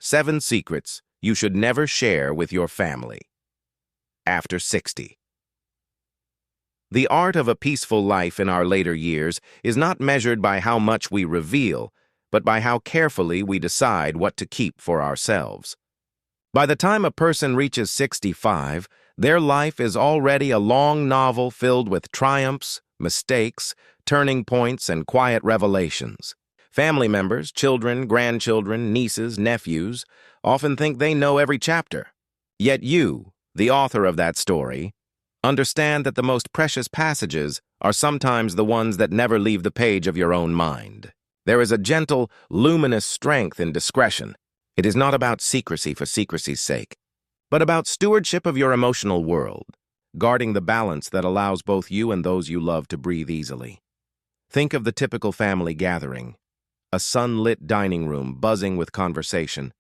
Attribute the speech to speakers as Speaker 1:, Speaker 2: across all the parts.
Speaker 1: 7 secrets you should never share with your family. After 60. The art of a peaceful life in our later years is not measured by how much we reveal, but by how carefully we decide what to keep for ourselves. By the time a person reaches 65, their life is already a long novel filled with triumphs, mistakes, turning points, and quiet revelations. Family members, children, grandchildren, nieces, nephews, often think they know every chapter. Yet you, the author of that story, understand that the most precious passages are sometimes the ones that never leave the page of your own mind. There is a gentle, luminous strength in discretion. It is not about secrecy for secrecy's sake, but about stewardship of your emotional world, guarding the balance that allows both you and those you love to breathe easily. Think of the typical family gathering, a sunlit dining room buzzing with conversation,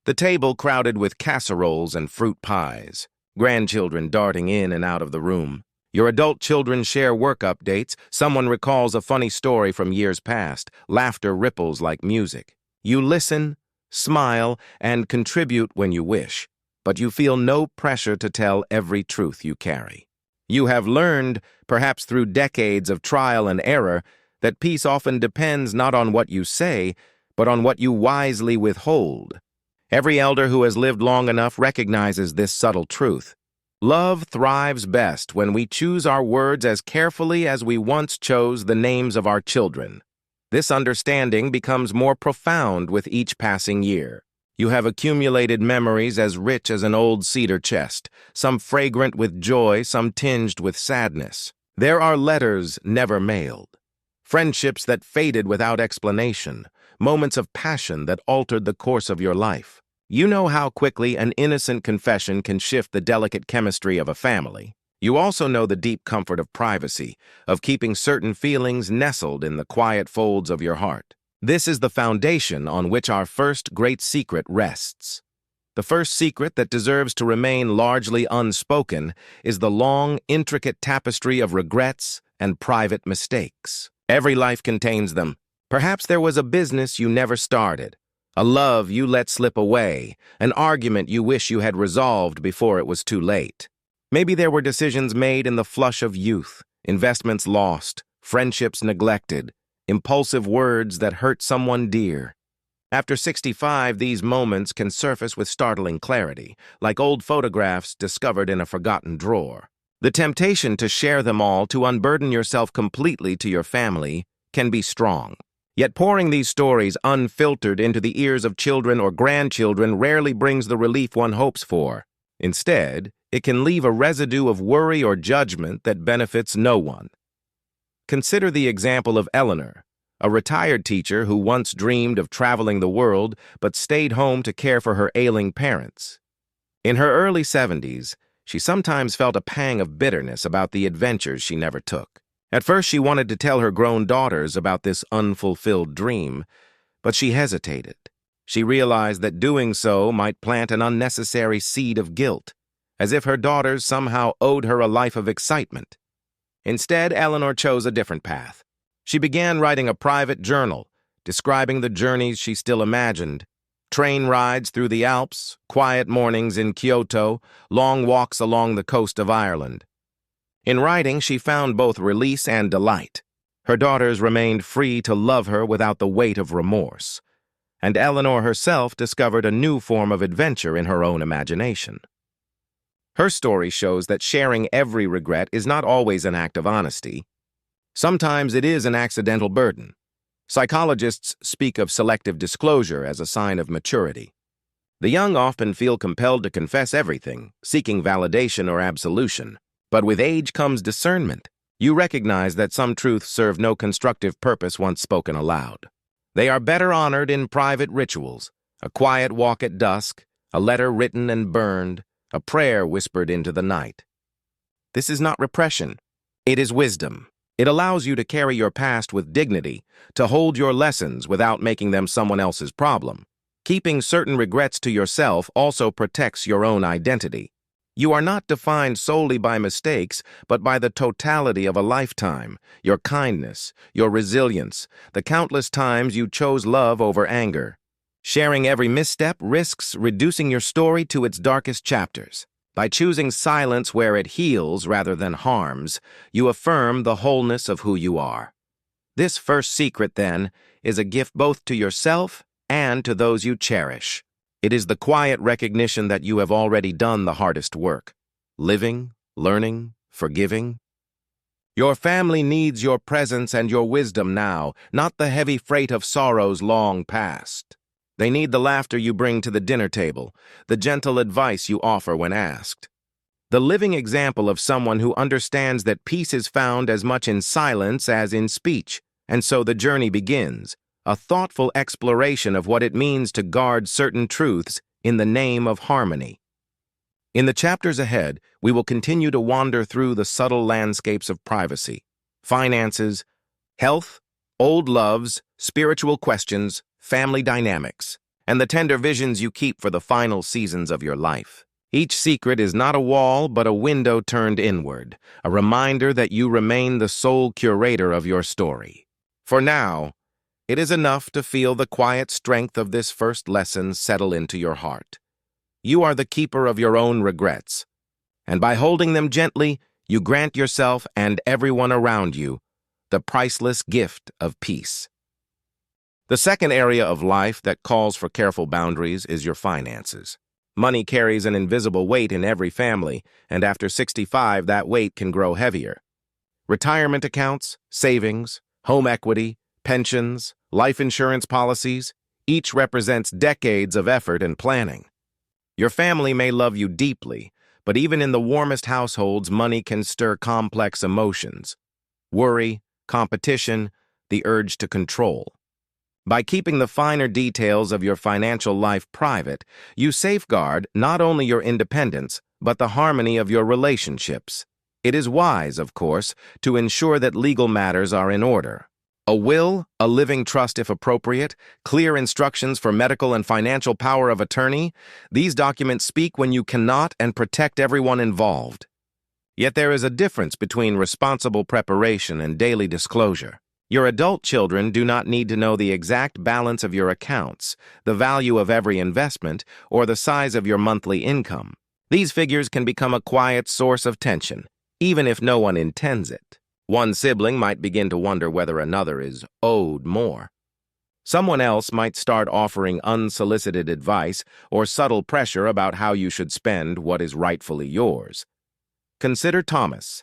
Speaker 1: the table crowded with casseroles and fruit pies, grandchildren darting in and out of the room. Your adult children share work updates, someone recalls a funny story from years past, laughter ripples like music. You listen, smile, and contribute when you wish, but you feel no pressure to tell every truth you carry. You have learned, perhaps through decades of trial and error, that peace often depends not on what you say, but on what you wisely withhold. Every elder who has lived long enough recognizes this subtle truth. Love thrives best when we choose our words as carefully as we once chose the names of our children. This understanding becomes more profound with each passing year. You have accumulated memories as rich as an old cedar chest, some fragrant with joy, some tinged with sadness. There are letters never mailed, friendships that faded without explanation, moments of passion that altered the course of your life. You know how quickly an innocent confession can shift the delicate chemistry of a family. You also know the deep comfort of privacy, of keeping certain feelings nestled in the quiet folds of your heart. This is the foundation on which our first great secret rests. The first secret that deserves to remain largely unspoken is the long, intricate tapestry of regrets and private mistakes. Every life contains them. Perhaps there was a business you never started, a love you let slip away, an argument you wish you had resolved before it was too late. Maybe there were decisions made in the flush of youth, investments lost, friendships neglected, impulsive words that hurt someone dear. After 65, these moments can surface with startling clarity, like old photographs discovered in a forgotten drawer. The temptation to share them all, to unburden yourself completely to your family, can be strong. Yet pouring these stories unfiltered into the ears of children or grandchildren rarely brings the relief one hopes for. Instead, it can leave a residue of worry or judgment that benefits no one. Consider the example of Eleanor, a retired teacher who once dreamed of traveling the world but stayed home to care for her ailing parents. In her early 70s, she sometimes felt a pang of bitterness about the adventures she never took. At first, she wanted to tell her grown daughters about this unfulfilled dream, but she hesitated. She realized that doing so might plant an unnecessary seed of guilt, as if her daughters somehow owed her a life of excitement. Instead, Eleanor chose a different path. She began writing a private journal, describing the journeys she still imagined: train rides through the Alps, quiet mornings in Kyoto, long walks along the coast of Ireland. In writing, she found both release and delight. Her daughters remained free to love her without the weight of remorse, and Eleanor herself discovered a new form of adventure in her own imagination. Her story shows that sharing every regret is not always an act of honesty. Sometimes it is an accidental burden. Psychologists speak of selective disclosure as a sign of maturity. The young often feel compelled to confess everything, seeking validation or absolution. But with age comes discernment. You recognize that some truths serve no constructive purpose once spoken aloud. They are better honored in private rituals: a quiet walk at dusk, a letter written and burned, a prayer whispered into the night. This is not repression. It is wisdom. It allows you to carry your past with dignity, to hold your lessons without making them someone else's problem. Keeping certain regrets to yourself also protects your own identity. You are not defined solely by mistakes, but by the totality of a lifetime: your kindness, your resilience, the countless times you chose love over anger. Sharing every misstep risks reducing your story to its darkest chapters. By choosing silence where it heals rather than harms, you affirm the wholeness of who you are. This first secret, then, is a gift both to yourself and to those you cherish. It is the quiet recognition that you have already done the hardest work: living, learning, forgiving. Your family needs your presence and your wisdom now, not the heavy freight of sorrows long past. They need the laughter you bring to the dinner table, the gentle advice you offer when asked. The living example of someone who understands that peace is found as much in silence as in speech, and so the journey begins, a thoughtful exploration of what it means to guard certain truths in the name of harmony. In the chapters ahead, we will continue to wander through the subtle landscapes of privacy, finances, health, old loves, spiritual questions, family dynamics, and the tender visions you keep for the final seasons of your life. Each secret is not a wall, but a window turned inward, a reminder that you remain the sole curator of your story. For now, it is enough to feel the quiet strength of this first lesson settle into your heart. You are the keeper of your own regrets, and by holding them gently, you grant yourself and everyone around you the priceless gift of peace. The second area of life that calls for careful boundaries is your finances. Money carries an invisible weight in every family, and after 65, that weight can grow heavier. Retirement accounts, savings, home equity, pensions, life insurance policies, each represents decades of effort and planning. Your family may love you deeply, but even in the warmest households, money can stir complex emotions: worry, competition, the urge to control. By keeping the finer details of your financial life private, you safeguard not only your independence, but the harmony of your relationships. It is wise, of course, to ensure that legal matters are in order. A will, a living trust if appropriate, clear instructions for medical and financial power of attorney, these documents speak when you cannot and protect everyone involved. Yet there is a difference between responsible preparation and daily disclosure. Your adult children do not need to know the exact balance of your accounts, the value of every investment, or the size of your monthly income. These figures can become a quiet source of tension, even if no one intends it. One sibling might begin to wonder whether another is owed more. Someone else might start offering unsolicited advice or subtle pressure about how you should spend what is rightfully yours. Consider Thomas,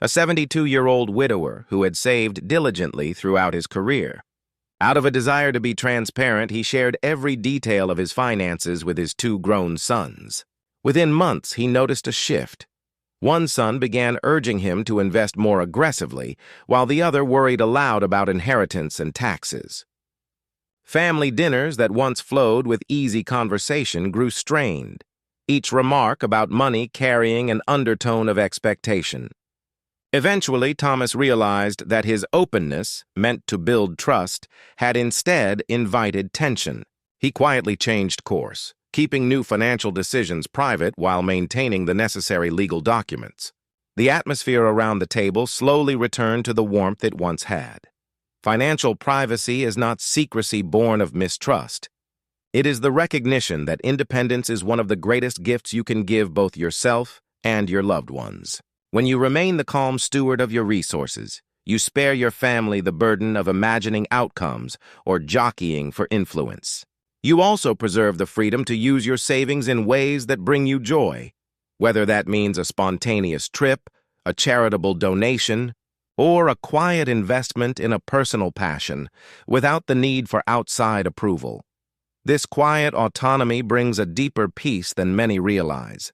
Speaker 1: a 72-year-old widower who had saved diligently throughout his career. Out of a desire to be transparent, he shared every detail of his finances with his two grown sons. Within months, he noticed a shift. One son began urging him to invest more aggressively, while the other worried aloud about inheritance and taxes. Family dinners that once flowed with easy conversation grew strained, each remark about money carrying an undertone of expectation. Eventually, Thomas realized that his openness, meant to build trust, had instead invited tension. He quietly changed course, keeping new financial decisions private while maintaining the necessary legal documents. The atmosphere around the table slowly returned to the warmth it once had. Financial privacy is not secrecy born of mistrust. It is the recognition that independence is one of the greatest gifts you can give both yourself and your loved ones. When you remain the calm steward of your resources, you spare your family the burden of imagining outcomes or jockeying for influence. You also preserve the freedom to use your savings in ways that bring you joy, whether that means a spontaneous trip, a charitable donation, or a quiet investment in a personal passion without the need for outside approval. This quiet autonomy brings a deeper peace than many realize.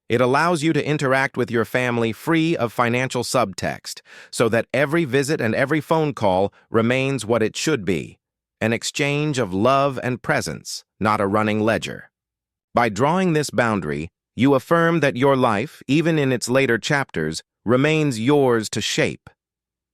Speaker 1: It allows you to interact with your family free of financial subtext, so that every visit and every phone call remains what it should be, an exchange of love and presence, not a running ledger. By drawing this boundary, you affirm that your life, even in its later chapters, remains yours to shape.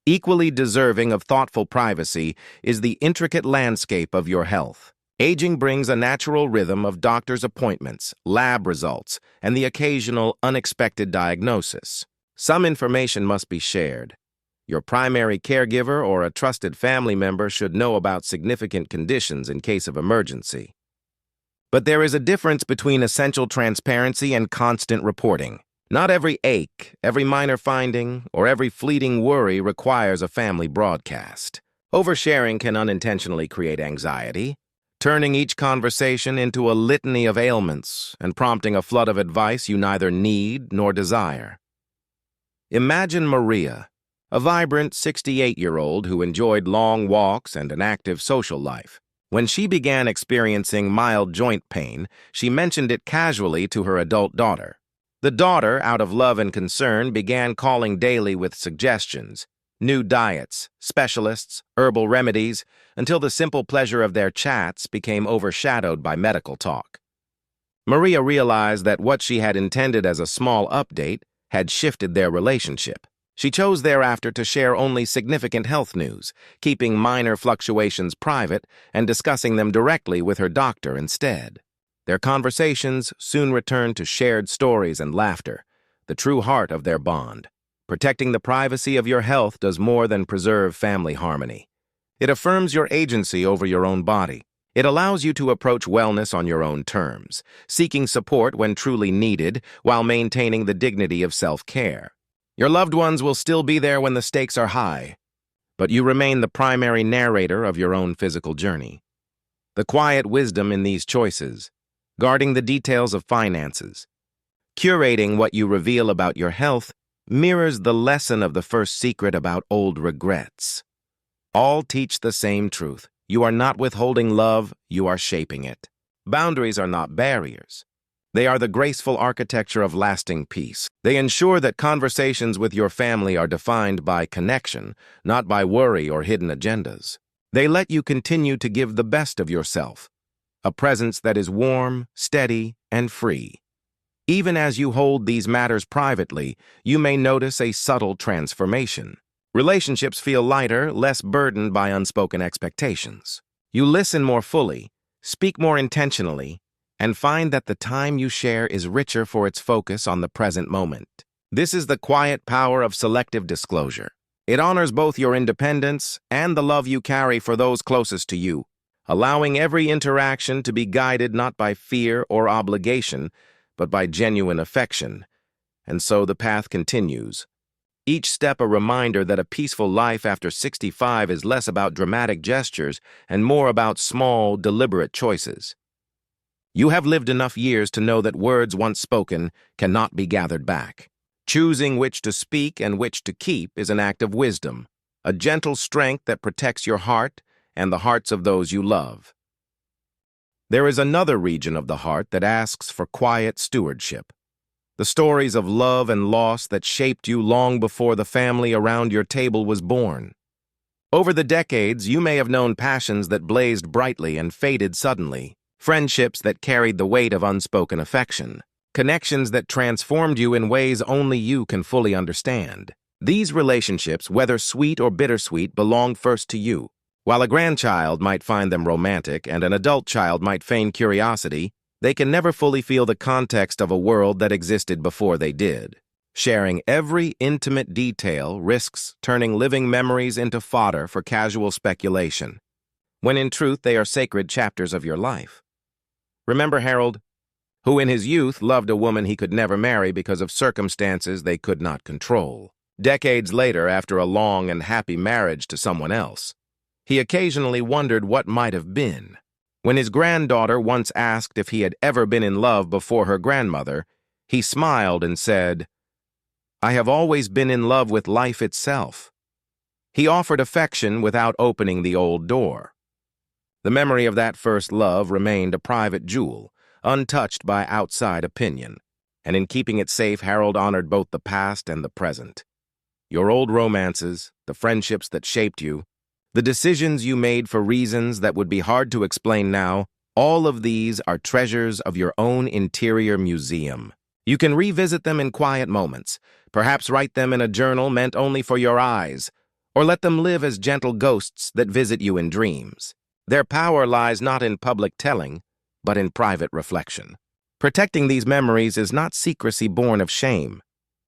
Speaker 1: Equally deserving of thoughtful privacy is the intricate landscape of your health. Aging brings a natural rhythm of doctor's appointments, lab results, and the occasional unexpected diagnosis. Some information must be shared. Your primary caregiver or a trusted family member should know about significant conditions in case of emergency. But there is a difference between essential transparency and constant reporting. Not every ache, every minor finding, or every fleeting worry requires a family broadcast. Oversharing can unintentionally create anxiety, turning each conversation into a litany of ailments and prompting a flood of advice you neither need nor desire. Imagine Maria, a vibrant 68-year-old who enjoyed long walks and an active social life. When she began experiencing mild joint pain, she mentioned it casually to her adult daughter. The daughter, out of love and concern, began calling daily with suggestions, new diets, specialists, herbal remedies, until the simple pleasure of their chats became overshadowed by medical talk. Maria realized that what she had intended as a small update had shifted their relationship. She chose thereafter to share only significant health news, keeping minor fluctuations private and discussing them directly with her doctor instead. Their conversations soon returned to shared stories and laughter, the true heart of their bond. Protecting the privacy of your health does more than preserve family harmony. It affirms your agency over your own body. It allows you to approach wellness on your own terms, seeking support when truly needed while maintaining the dignity of self-care. Your loved ones will still be there when the stakes are high, but you remain the primary narrator of your own physical journey. The quiet wisdom in these choices, guarding the details of finances, curating what you reveal about your health, mirrors the lesson of the first secret about old regrets. All teach the same truth. You are not withholding love, you are shaping it. Boundaries are not barriers. They are the graceful architecture of lasting peace. They ensure that conversations with your family are defined by connection, not by worry or hidden agendas. They let you continue to give the best of yourself, a presence that is warm, steady, and free. Even as you hold these matters privately, you may notice a subtle transformation. Relationships feel lighter, less burdened by unspoken expectations. You listen more fully, speak more intentionally, and find that the time you share is richer for its focus on the present moment. This is the quiet power of selective disclosure. It honors both your independence and the love you carry for those closest to you, allowing every interaction to be guided not by fear or obligation, but by genuine affection. And so the path continues. Each step a reminder that a peaceful life after 65 is less about dramatic gestures and more about small, deliberate choices. You have lived enough years to know that words once spoken cannot be gathered back. Choosing which to speak and which to keep is an act of wisdom, a gentle strength that protects your heart and the hearts of those you love. There is another region of the heart that asks for quiet stewardship. The stories of love and loss that shaped you long before the family around your table was born. Over the decades, you may have known passions that blazed brightly and faded suddenly, friendships that carried the weight of unspoken affection, connections that transformed you in ways only you can fully understand. These relationships, whether sweet or bittersweet, belong first to you. While a grandchild might find them romantic and an adult child might feign curiosity, they can never fully feel the context of a world that existed before they did. Sharing every intimate detail risks turning living memories into fodder for casual speculation, when in truth they are sacred chapters of your life. Remember Harold, who in his youth loved a woman he could never marry because of circumstances they could not control. Decades later, after a long and happy marriage to someone else, he occasionally wondered what might have been. When his granddaughter once asked if he had ever been in love before her grandmother, he smiled and said, "I have always been in love with life itself." He offered affection without opening the old door. The memory of that first love remained a private jewel, untouched by outside opinion, and in keeping it safe, Harold honored both the past and the present. Your old romances, the friendships that shaped you, the decisions you made for reasons that would be hard to explain now, all of these are treasures of your own interior museum. You can revisit them in quiet moments, perhaps write them in a journal meant only for your eyes, or let them live as gentle ghosts that visit you in dreams. Their power lies not in public telling, but in private reflection. Protecting these memories is not secrecy born of shame.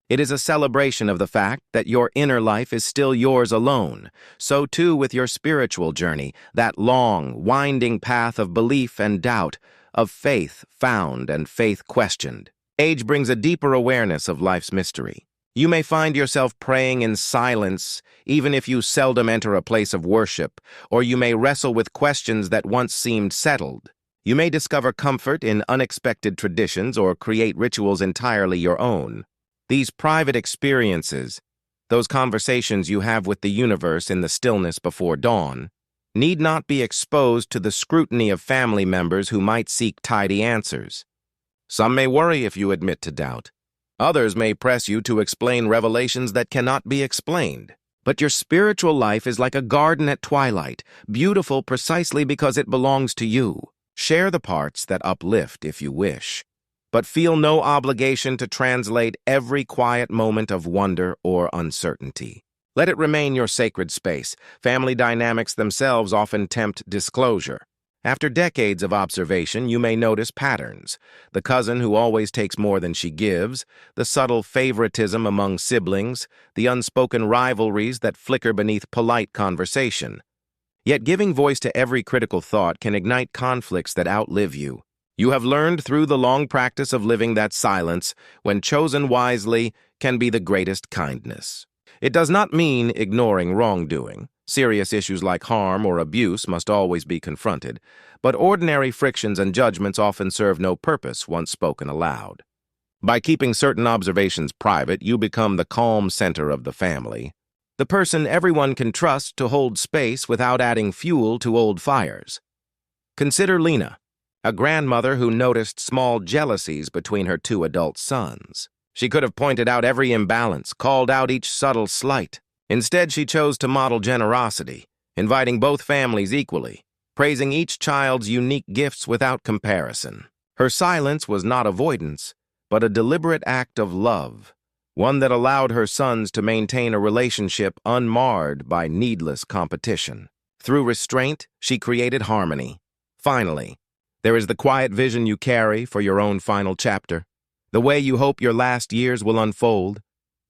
Speaker 1: It is a celebration of the fact that your inner life is still yours alone. So too with your spiritual journey, that long, winding path of belief and doubt, of faith found and faith questioned. Age brings a deeper awareness of life's mystery. You may find yourself praying in silence, even if you seldom enter a place of worship, or you may wrestle with questions that once seemed settled. You may discover comfort in unexpected traditions or create rituals entirely your own. These private experiences, those conversations you have with the universe in the stillness before dawn, need not be exposed to the scrutiny of family members who might seek tidy answers. Some may worry if you admit to doubt. Others may press you to explain revelations that cannot be explained. But your spiritual life is like a garden at twilight, beautiful precisely because it belongs to you. Share the parts that uplift if you wish, but feel no obligation to translate every quiet moment of wonder or uncertainty. Let it remain your sacred space. Family dynamics themselves often tempt disclosure. After decades of observation, you may notice patterns. The cousin who always takes more than she gives, the subtle favoritism among siblings, the unspoken rivalries that flicker beneath polite conversation. Yet giving voice to every critical thought can ignite conflicts that outlive you. You have learned through the long practice of living that silence, when chosen wisely, can be the greatest kindness. It does not mean ignoring wrongdoing. Serious issues like harm or abuse must always be confronted, but ordinary frictions and judgments often serve no purpose once spoken aloud. By keeping certain observations private, you become the calm center of the family, the person everyone can trust to hold space without adding fuel to old fires. Consider Lena, a grandmother who noticed small jealousies between her two adult sons. She could have pointed out every imbalance, called out each subtle slight. Instead, she chose to model generosity, inviting both families equally, praising each child's unique gifts without comparison. Her silence was not avoidance, but a deliberate act of love, one that allowed her sons to maintain a relationship unmarred by needless competition. Through restraint, she created harmony. Finally, there is the quiet vision you carry for your own final chapter, the way you hope your last years will unfold,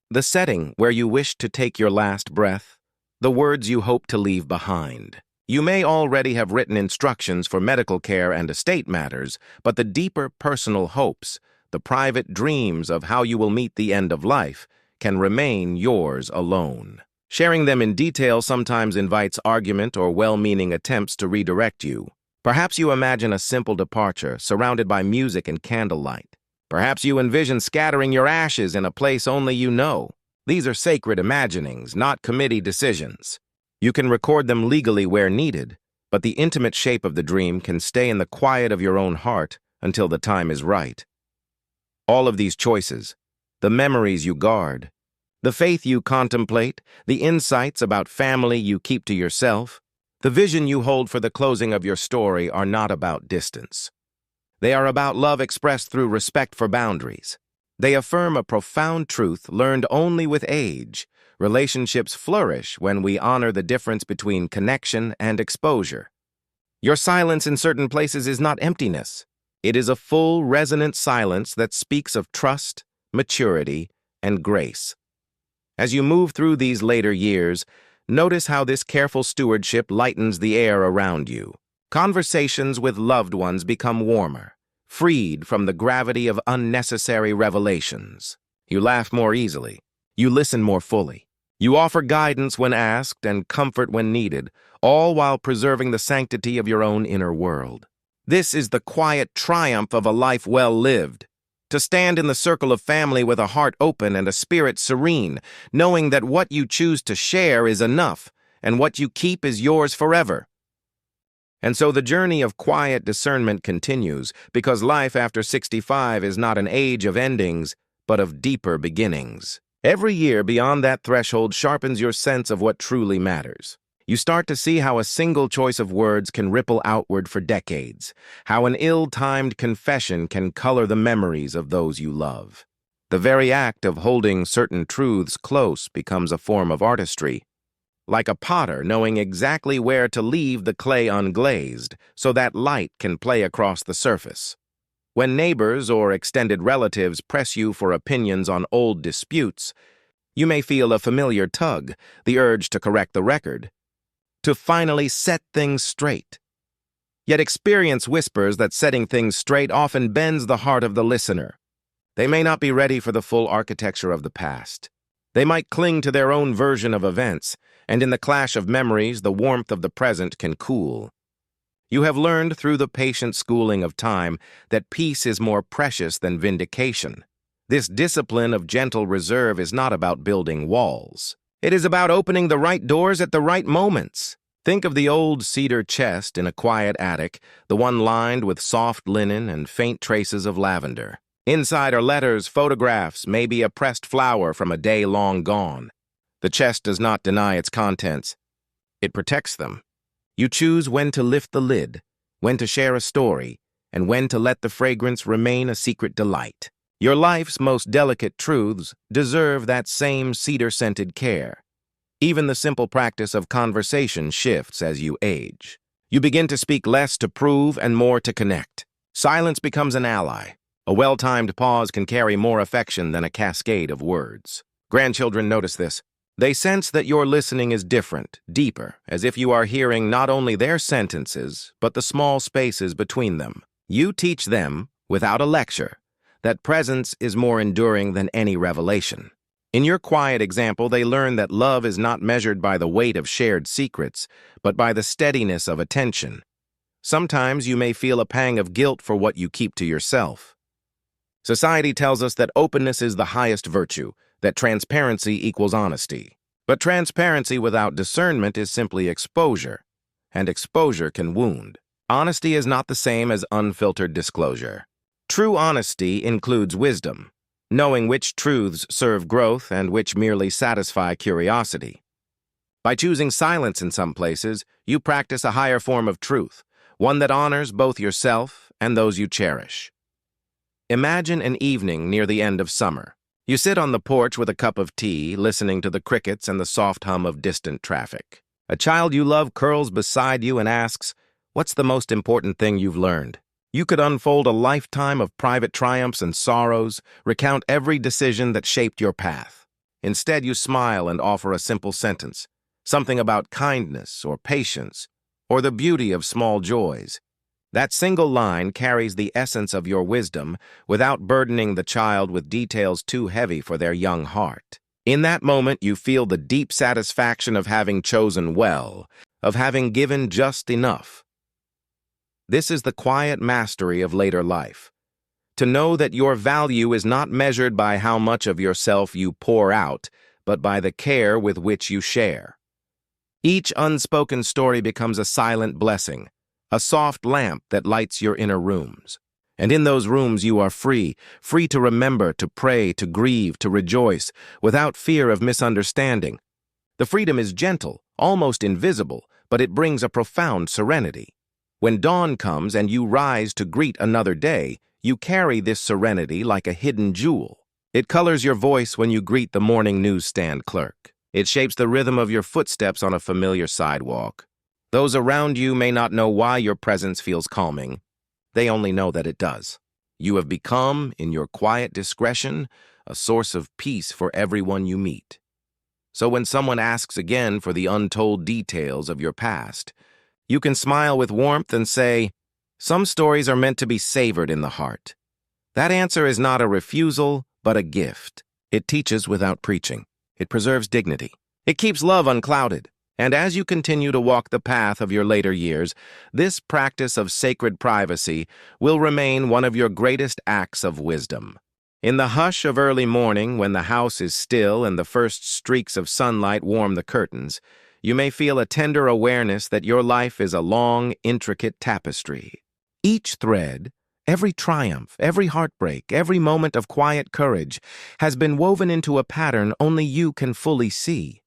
Speaker 1: the setting where you wish to take your last breath, the words you hope to leave behind. You may already have written instructions for medical care and estate matters, but the deeper personal hopes, the private dreams of how you will meet the end of life, can remain yours alone. Sharing them in detail sometimes invites argument or well-meaning attempts to redirect you. Perhaps you imagine a simple departure surrounded by music and candlelight. Perhaps you envision scattering your ashes in a place only you know. These are sacred imaginings, not committee decisions. You can record them legally where needed, but the intimate shape of the dream can stay in the quiet of your own heart until the time is right. All of these choices, the memories you guard, the faith you contemplate, the insights about family you keep to yourself, the vision you hold for the closing of your story are not about distance. They are about love expressed through respect for boundaries. They affirm a profound truth learned only with age. Relationships flourish when we honor the difference between connection and exposure. Your silence in certain places is not emptiness. It is a full, resonant silence that speaks of trust, maturity, and grace. As you move through these later years, notice how this careful stewardship lightens the air around you. Conversations with loved ones become warmer, freed from the gravity of unnecessary revelations. You laugh more easily. You listen more fully. You offer guidance when asked and comfort when needed, all while preserving the sanctity of your own inner world. This is the quiet triumph of a life well lived. To stand in the circle of family with a heart open and a spirit serene, knowing that what you choose to share is enough, and what you keep is yours forever. And so the journey of quiet discernment continues, because life after 65 is not an age of endings, but of deeper beginnings. Every year beyond that threshold sharpens your sense of what truly matters. You start to see how a single choice of words can ripple outward for decades, how an ill-timed confession can color the memories of those you love. The very act of holding certain truths close becomes a form of artistry, like a potter knowing exactly where to leave the clay unglazed so that light can play across the surface. When neighbors or extended relatives press you for opinions on old disputes, you may feel a familiar tug, the urge to correct the record, to finally set things straight. Yet experience whispers that setting things straight often bends the heart of the listener. They may not be ready for the full architecture of the past. They might cling to their own version of events, and in the clash of memories, the warmth of the present can cool. You have learned through the patient schooling of time that peace is more precious than vindication. This discipline of gentle reserve is not about building walls. It is about opening the right doors at the right moments. Think of the old cedar chest in a quiet attic, the one lined with soft linen and faint traces of lavender. Inside are letters, photographs, maybe a pressed flower from a day long gone. The chest does not deny its contents. It protects them. You choose when to lift the lid, when to share a story, and when to let the fragrance remain a secret delight. Your life's most delicate truths deserve that same cedar-scented care. Even the simple practice of conversation shifts as you age. You begin to speak less to prove and more to connect. Silence becomes an ally. A well-timed pause can carry more affection than a cascade of words. Grandchildren notice this. They sense that your listening is different, deeper, as if you are hearing not only their sentences, but the small spaces between them. You teach them, without a lecture, that presence is more enduring than any revelation. In your quiet example, they learn that love is not measured by the weight of shared secrets, but by the steadiness of attention. Sometimes you may feel a pang of guilt for what you keep to yourself. Society tells us that openness is the highest virtue, that transparency equals honesty. But transparency without discernment is simply exposure, and exposure can wound. Honesty is not the same as unfiltered disclosure. True honesty includes wisdom, knowing which truths serve growth and which merely satisfy curiosity. By choosing silence in some places, you practice a higher form of truth, one that honors both yourself and those you cherish. Imagine an evening near the end of summer. You sit on the porch with a cup of tea, listening to the crickets and the soft hum of distant traffic. A child you love curls beside you and asks, "What's the most important thing you've learned?" You could unfold a lifetime of private triumphs and sorrows, recount every decision that shaped your path. Instead, you smile and offer a simple sentence, something about kindness or patience, or the beauty of small joys. That single line carries the essence of your wisdom without burdening the child with details too heavy for their young heart. In that moment, you feel the deep satisfaction of having chosen well, of having given just enough. This is the quiet mastery of later life. To know that your value is not measured by how much of yourself you pour out, but by the care with which you share. Each unspoken story becomes a silent blessing, a soft lamp that lights your inner rooms. And in those rooms you are free to remember, to pray, to grieve, to rejoice, without fear of misunderstanding. The freedom is gentle, almost invisible, but it brings a profound serenity. When dawn comes and you rise to greet another day, you carry this serenity like a hidden jewel. It colors your voice when you greet the morning newsstand clerk. It shapes the rhythm of your footsteps on a familiar sidewalk. Those around you may not know why your presence feels calming. They only know that it does. You have become, in your quiet discretion, a source of peace for everyone you meet. So when someone asks again for the untold details of your past, you can smile with warmth and say, "Some stories are meant to be savored in the heart." That answer is not a refusal, but a gift. It teaches without preaching. It preserves dignity. It keeps love unclouded. And as you continue to walk the path of your later years, this practice of sacred privacy will remain one of your greatest acts of wisdom. In the hush of early morning, when the house is still and the first streaks of sunlight warm the curtains, you may feel a tender awareness that your life is a long, intricate tapestry. Each thread, every triumph, every heartbreak, every moment of quiet courage has been woven into a pattern only you can fully see.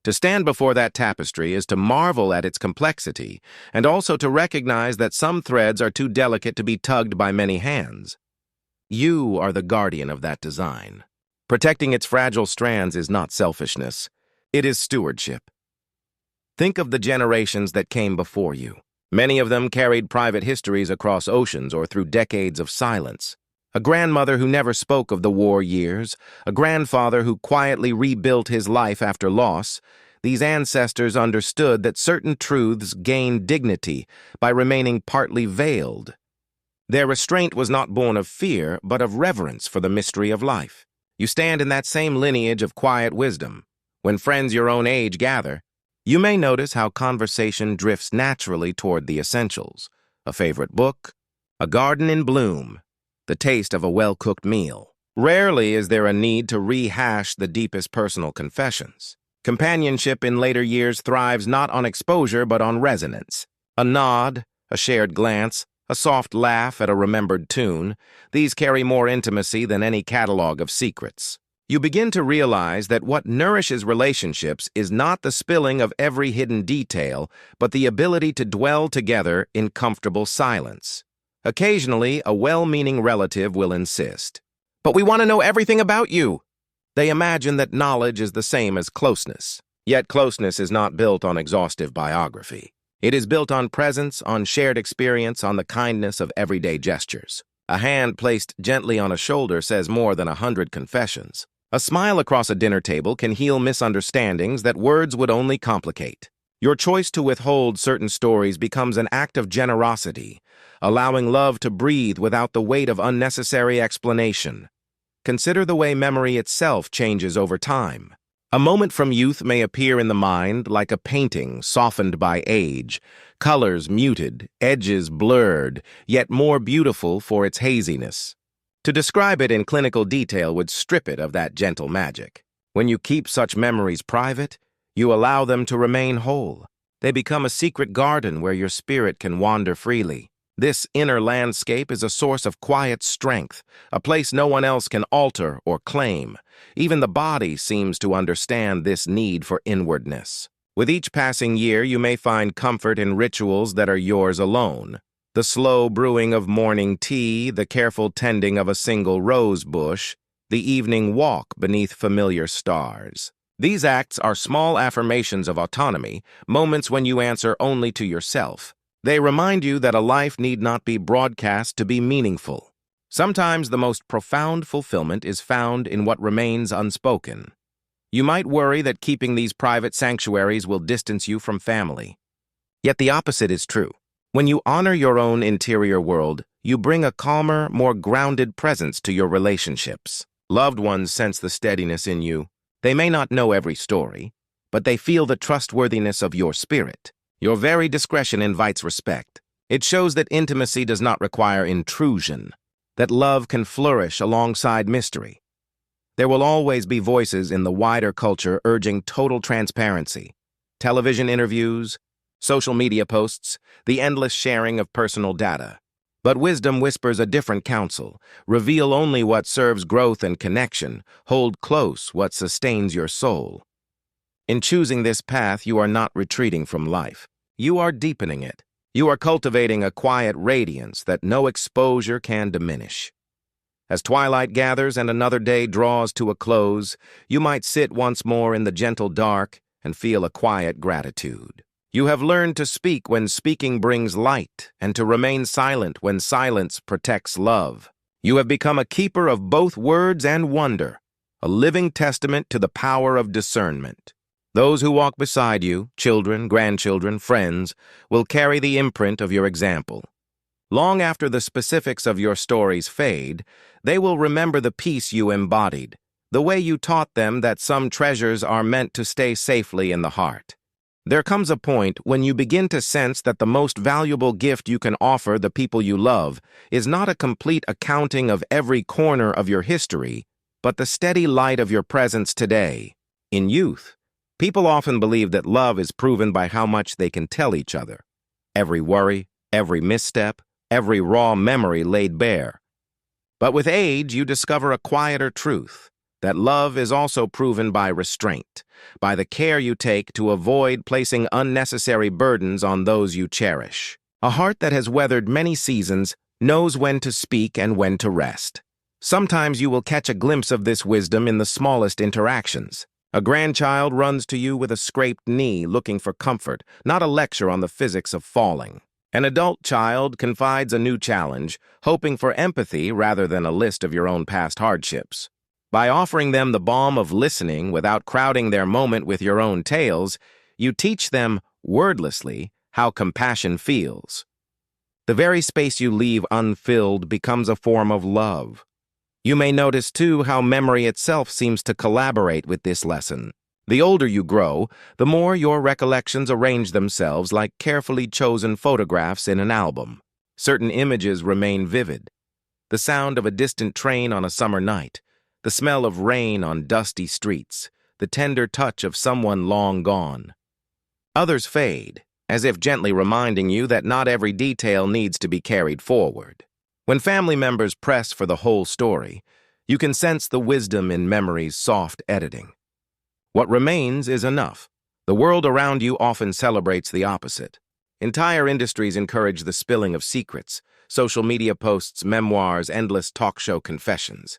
Speaker 1: To stand before that tapestry is to marvel at its complexity, and also to recognize that some threads are too delicate to be tugged by many hands. You are the guardian of that design. Protecting its fragile strands is not selfishness. It is stewardship. Think of the generations that came before you. Many of them carried private histories across oceans or through decades of silence. A grandmother who never spoke of the war years, a grandfather who quietly rebuilt his life after loss. These ancestors understood that certain truths gain dignity by remaining partly veiled. Their restraint was not born of fear, but of reverence for the mystery of life. You stand in that same lineage of quiet wisdom. When friends your own age gather, you may notice how conversation drifts naturally toward the essentials: a favorite book, a garden in bloom, the taste of a well-cooked meal. Rarely is there a need to rehash the deepest personal confessions. Companionship in later years thrives not on exposure but on resonance. A nod, a shared glance, a soft laugh at a remembered tune, these carry more intimacy than any catalog of secrets. You begin to realize that what nourishes relationships is not the spilling of every hidden detail, but the ability to dwell together in comfortable silence. Occasionally, a well-meaning relative will insist, "But we want to know everything about you." They imagine that knowledge is the same as closeness. Yet closeness is not built on exhaustive biography. It is built on presence, on shared experience, on the kindness of everyday gestures. A hand placed gently on a shoulder says more than 100 confessions. A smile across a dinner table can heal misunderstandings that words would only complicate. Your choice to withhold certain stories becomes an act of generosity, allowing love to breathe without the weight of unnecessary explanation. Consider the way memory itself changes over time. A moment from youth may appear in the mind like a painting softened by age, colors muted, edges blurred, yet more beautiful for its haziness. To describe it in clinical detail would strip it of that gentle magic. When you keep such memories private, you allow them to remain whole. They become a secret garden where your spirit can wander freely. This inner landscape is a source of quiet strength, a place no one else can alter or claim. Even the body seems to understand this need for inwardness. With each passing year, you may find comfort in rituals that are yours alone. The slow brewing of morning tea, the careful tending of a single rose bush, the evening walk beneath familiar stars. These acts are small affirmations of autonomy, moments when you answer only to yourself. They remind you that a life need not be broadcast to be meaningful. Sometimes the most profound fulfillment is found in what remains unspoken. You might worry that keeping these private sanctuaries will distance you from family. Yet the opposite is true. When you honor your own interior world, you bring a calmer, more grounded presence to your relationships. Loved ones sense the steadiness in you. They may not know every story, but they feel the trustworthiness of your spirit. Your very discretion invites respect. It shows that intimacy does not require intrusion, that love can flourish alongside mystery. There will always be voices in the wider culture urging total transparency. Television interviews, social media posts, the endless sharing of personal data. But wisdom whispers a different counsel. Reveal only what serves growth and connection. Hold close what sustains your soul. In choosing this path, you are not retreating from life. You are deepening it. You are cultivating a quiet radiance that no exposure can diminish. As twilight gathers and another day draws to a close, you might sit once more in the gentle dark and feel a quiet gratitude. You have learned to speak when speaking brings light, and to remain silent when silence protects love. You have become a keeper of both words and wonder, a living testament to the power of discernment. Those who walk beside you, children, grandchildren, friends, will carry the imprint of your example. Long after the specifics of your stories fade, they will remember the peace you embodied, the way you taught them that some treasures are meant to stay safely in the heart. There comes a point when you begin to sense that the most valuable gift you can offer the people you love is not a complete accounting of every corner of your history, but the steady light of your presence today. In youth, people often believe that love is proven by how much they can tell each other. Every worry, every misstep, every raw memory laid bare. But with age, you discover a quieter truth, that love is also proven by restraint, by the care you take to avoid placing unnecessary burdens on those you cherish. A heart that has weathered many seasons knows when to speak and when to rest. Sometimes you will catch a glimpse of this wisdom in the smallest interactions. A grandchild runs to you with a scraped knee looking for comfort, not a lecture on the physics of falling. An adult child confides a new challenge, hoping for empathy rather than a list of your own past hardships. By offering them the balm of listening without crowding their moment with your own tales, you teach them, wordlessly, how compassion feels. The very space you leave unfilled becomes a form of love. You may notice, too, how memory itself seems to collaborate with this lesson. The older you grow, the more your recollections arrange themselves like carefully chosen photographs in an album. Certain images remain vivid. The sound of a distant train on a summer night, the smell of rain on dusty streets, the tender touch of someone long gone. Others fade, as if gently reminding you that not every detail needs to be carried forward. When family members press for the whole story, you can sense the wisdom in memory's soft editing. What remains is enough. The world around you often celebrates the opposite. Entire industries encourage the spilling of secrets, social media posts, memoirs, endless talk show confessions.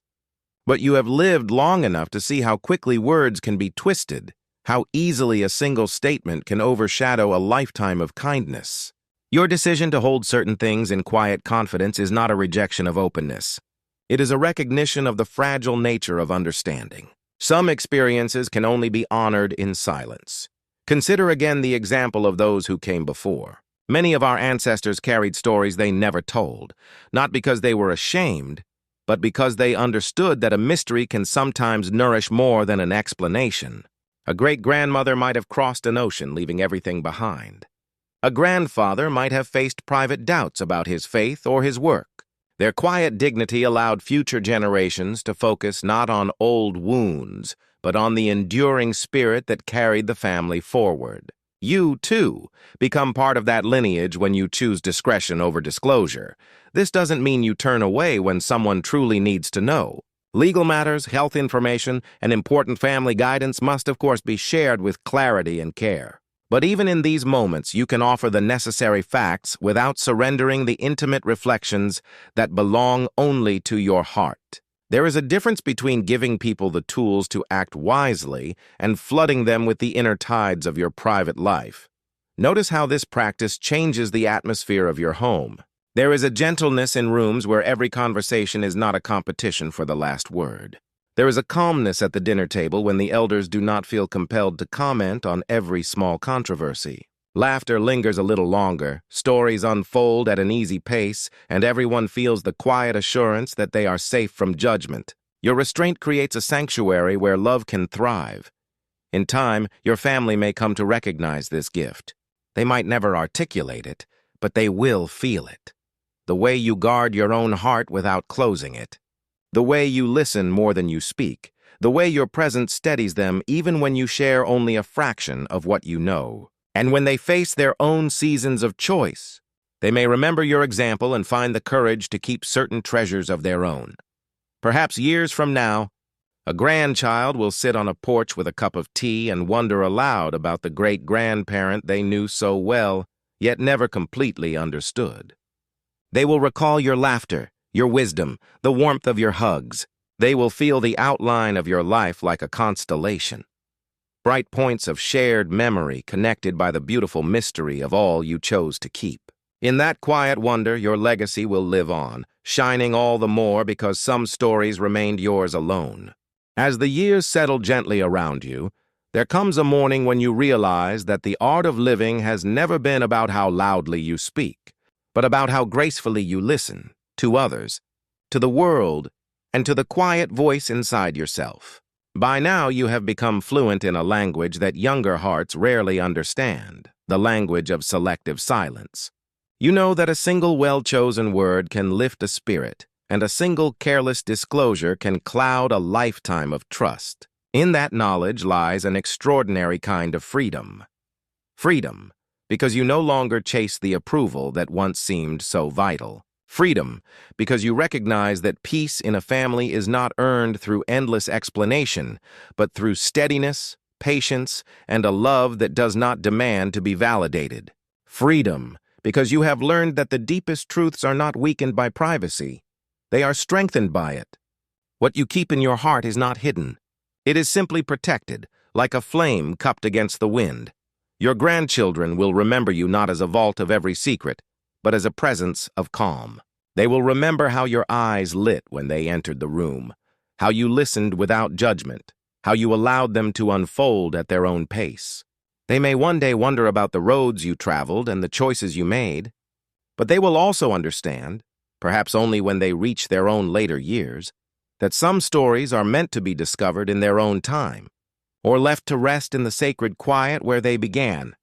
Speaker 1: But you have lived long enough to see how quickly words can be twisted, how easily a single statement can overshadow a lifetime of kindness. Your decision to hold certain things in quiet confidence is not a rejection of openness. It is a recognition of the fragile nature of understanding. Some experiences can only be honored in silence. Consider again the example of those who came before. Many of our ancestors carried stories they never told, not because they were ashamed, but because they understood that a mystery can sometimes nourish more than an explanation. A great-grandmother might have crossed an ocean, leaving everything behind. A grandfather might have faced private doubts about his faith or his work. Their quiet dignity allowed future generations to focus not on old wounds, but on the enduring spirit that carried the family forward. You, too, become part of that lineage when you choose discretion over disclosure. This doesn't mean you turn away when someone truly needs to know. Legal matters, health information, and important family guidance must, of course, be shared with clarity and care. But even in these moments, you can offer the necessary facts without surrendering the intimate reflections that belong only to your heart. There is a difference between giving people the tools to act wisely and flooding them with the inner tides of your private life. Notice how this practice changes the atmosphere of your home. There is a gentleness in rooms where every conversation is not a competition for the last word. There is a calmness at the dinner table when the elders do not feel compelled to comment on every small controversy. Laughter lingers a little longer, stories unfold at an easy pace, and everyone feels the quiet assurance that they are safe from judgment. Your restraint creates a sanctuary where love can thrive. In time, your family may come to recognize this gift. They might never articulate it, but they will feel it. The way you guard your own heart without closing it. The way you listen more than you speak. The way your presence steadies them even when you share only a fraction of what you know. And when they face their own seasons of choice, they may remember your example and find the courage to keep certain treasures of their own. Perhaps years from now, a grandchild will sit on a porch with a cup of tea and wonder aloud about the great-grandparent they knew so well, yet never completely understood. They will recall your laughter, your wisdom, the warmth of your hugs. They will feel the outline of your life like a constellation. Bright points of shared memory connected by the beautiful mystery of all you chose to keep. In that quiet wonder, your legacy will live on, shining all the more because some stories remained yours alone. As the years settle gently around you, there comes a morning when you realize that the art of living has never been about how loudly you speak, but about how gracefully you listen to others, to the world, and to the quiet voice inside yourself. By now, you have become fluent in a language that younger hearts rarely understand, the language of selective silence. You know that a single well-chosen word can lift a spirit, and a single careless disclosure can cloud a lifetime of trust. In that knowledge lies an extraordinary kind of freedom. Freedom, because you no longer chase the approval that once seemed so vital. Freedom, because you recognize that peace in a family is not earned through endless explanation, but through steadiness, patience, and a love that does not demand to be validated. Freedom, because you have learned that the deepest truths are not weakened by privacy. They are strengthened by it. What you keep in your heart is not hidden. It is simply protected, like a flame cupped against the wind. Your grandchildren will remember you not as a vault of every secret, but as a presence of calm. They will remember how your eyes lit when they entered the room, how you listened without judgment, how you allowed them to unfold at their own pace. They may one day wonder about the roads you traveled and the choices you made, but they will also understand, perhaps only when they reach their own later years, that some stories are meant to be discovered in their own time, or left to rest in the sacred quiet where they began.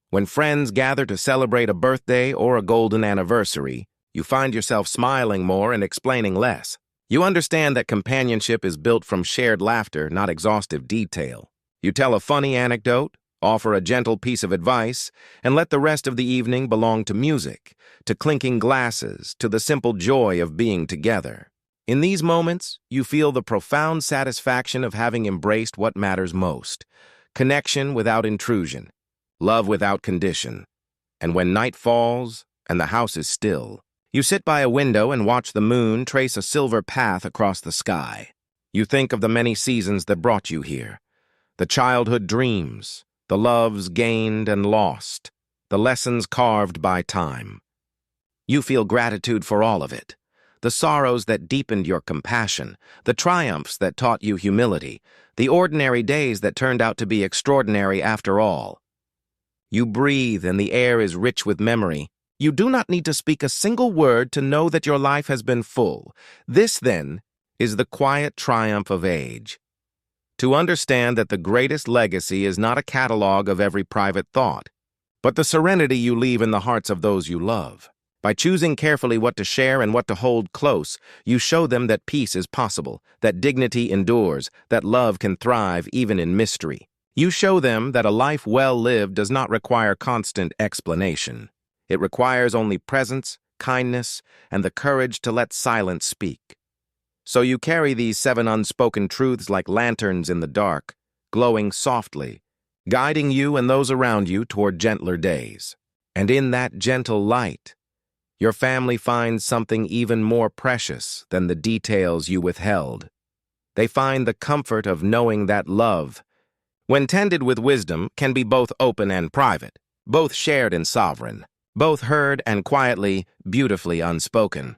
Speaker 1: When friends gather to celebrate a birthday or a golden anniversary, you find yourself smiling more and explaining less. You understand that companionship is built from shared laughter, not exhaustive detail. You tell a funny anecdote, offer a gentle piece of advice, and let the rest of the evening belong to music, to clinking glasses, to the simple joy of being together. In these moments, you feel the profound satisfaction of having embraced what matters most: connection without intrusion, love without condition. And when night falls and the house is still, you sit by a window and watch the moon trace a silver path across the sky. You think of the many seasons that brought you here, the childhood dreams, the loves gained and lost, the lessons carved by time. You feel gratitude for all of it, the sorrows that deepened your compassion, the triumphs that taught you humility, the ordinary days that turned out to be extraordinary after all. You breathe and the air is rich with memory. You do not need to speak a single word to know that your life has been full. This, then, is the quiet triumph of age. To understand that the greatest legacy is not a catalog of every private thought, but the serenity you leave in the hearts of those you love. By choosing carefully what to share and what to hold close, you show them that peace is possible, that dignity endures, that love can thrive even in mystery. You show them that a life well lived does not require constant explanation. It requires only presence, kindness, and the courage to let silence speak. So you carry these 7 unspoken truths like lanterns in the dark, glowing softly, guiding you and those around you toward gentler days. And in that gentle light, your family finds something even more precious than the details you withheld. They find the comfort of knowing that love, when tended with wisdom, can be both open and private, both shared and sovereign, both heard and quietly, beautifully unspoken.